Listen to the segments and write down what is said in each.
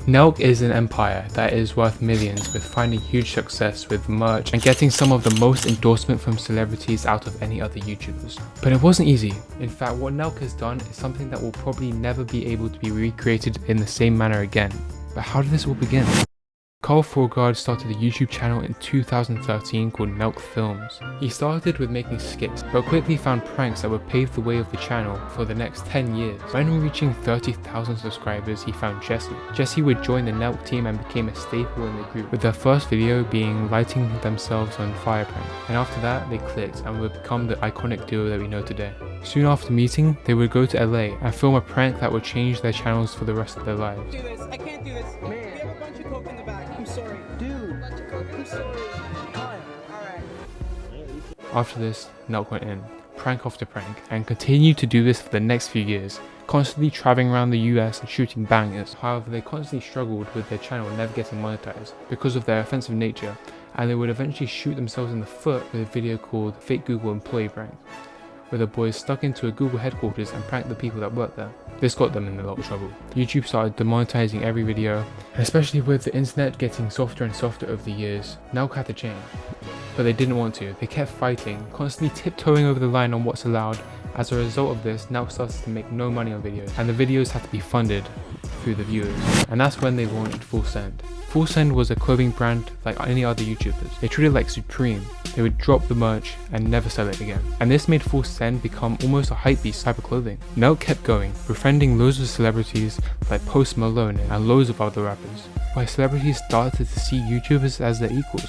Nelk is an empire that is worth millions, with finding huge success with merch and getting some of the most endorsement from celebrities out of any other YouTubers. But it wasn't easy. In fact, what Nelk has done is something that will probably never be able to be recreated in the same manner again. But how did this all begin? Carl Forgard started a YouTube channel in 2013 called Nelk Films. He started with making skits, but quickly found pranks that would pave the way of the channel for the next 10 years. When reaching 30,000 subscribers, he found Jesse. Jesse would join the Nelk team and became a staple in the group, with their first video being lighting themselves on fire prank. And after that, they clicked and would become the iconic duo that we know today. Soon after meeting, they would go to LA and film a prank that would change their channels for the rest of their lives. I can't do this. Man. We have a bunch of coke in the back. I'm sorry. Dude. I'm sorry. Alright. After this, Nelk went in, prank after prank, and continued to do this for the next few years, constantly traveling around the US and shooting bangers. However, they constantly struggled with their channel never getting monetized because of their offensive nature, and they would eventually shoot themselves in the foot with a video called Fake Google Employee Prank, where the boys stuck into a Google headquarters and pranked the people that worked there. This got them in a lot of trouble. YouTube started demonetizing every video, and especially with the internet getting softer and softer over the years, Nelk had to change. But they didn't want to. They kept fighting, constantly tiptoeing over the line on what's allowed. As a result of this, Nelk started to make no money on videos, and the videos had to be funded through the viewers. And that's when they launched Full Send. Full Send was a clothing brand like any other YouTubers. They treated it like Supreme. They would drop the merch and never sell it again. And this made Full Send become almost a hypebeast type of clothing. Nelk kept going, befriending loads of celebrities like Post Malone and loads of other rappers, while celebrities started to see YouTubers as their equals.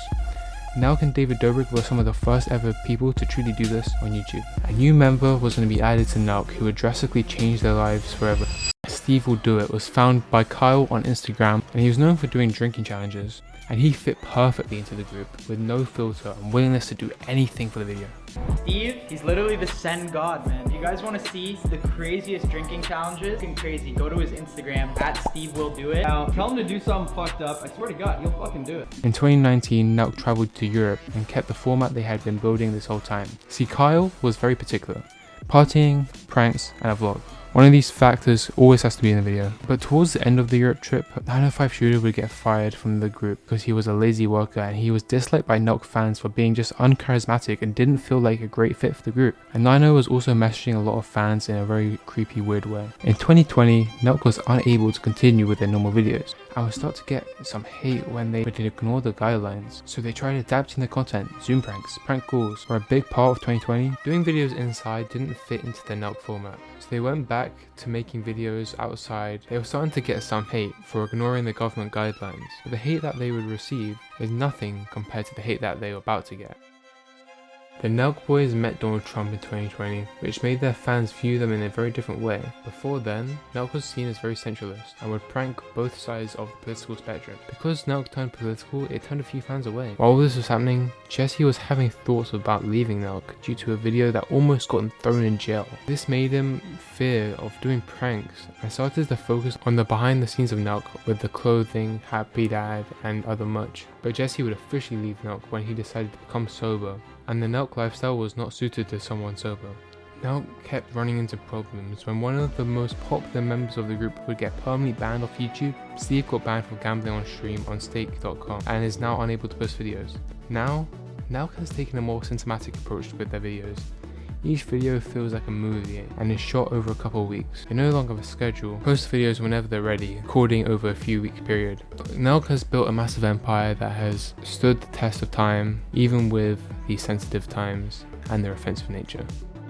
Nelk and David Dobrik were some of the first ever people to truly do this on YouTube. A new member was going to be added to Nelk who would drastically change their lives forever. Steve Will Do It was found by Kyle on Instagram, and he was known for doing drinking challenges, and he fit perfectly into the group with no filter and willingness to do anything for the video. Steve, he's literally the send god, man. If you guys want to see the craziest drinking challenges, fucking crazy, go to his Instagram, @SteveWillDoIt. Now, tell him to do something fucked up. I swear to God, he'll fucking do it. In 2019, Nelk traveled to Europe and kept the format they had been building this whole time. See, Kyle was very particular. Partying, pranks, and a vlog. One of these factors always has to be in the video. But towards the end of the Europe trip, 905 Shooter would get fired from the group because he was a lazy worker, and he was disliked by Nelk fans for being just uncharismatic and didn't feel like a great fit for the group. And 90 was also messaging a lot of fans in a very creepy, weird way. In 2020, Nelk was unable to continue with their normal videos. I would start to get some hate when they would ignore the guidelines. So they tried adapting the content. Zoom pranks, prank calls were a big part of 2020. Doing videos inside didn't fit into the Nelk format. So they went back to making videos outside. They were starting to get some hate for ignoring the government guidelines. But the hate that they would receive is nothing compared to the hate that they were about to get. The Nelk boys met Donald Trump in 2020, which made their fans view them in a very different way. Before then, Nelk was seen as very centralist and would prank both sides of the political spectrum. Because Nelk turned political, it turned a few fans away. While all this was happening, Jesse was having thoughts about leaving Nelk due to a video that almost got him thrown in jail. This made him fear of doing pranks and started to focus on the behind the scenes of Nelk with the clothing, Happy Dad, and other merch. But Jesse would officially leave Nelk when he decided to become sober, and the Nelk lifestyle was not suited to someone sober. Nelk kept running into problems when one of the most popular members of the group would get permanently banned off YouTube. Steve got banned from gambling on stream on stake.com and is now unable to post videos. Now, Nelk has taken a more cinematic approach with their videos. Each video feels like a movie and is shot over a couple of weeks. They no longer have a schedule, post videos whenever they're ready, recording over a few week period. Nelk has built a massive empire that has stood the test of time, even with these sensitive times and their offensive nature.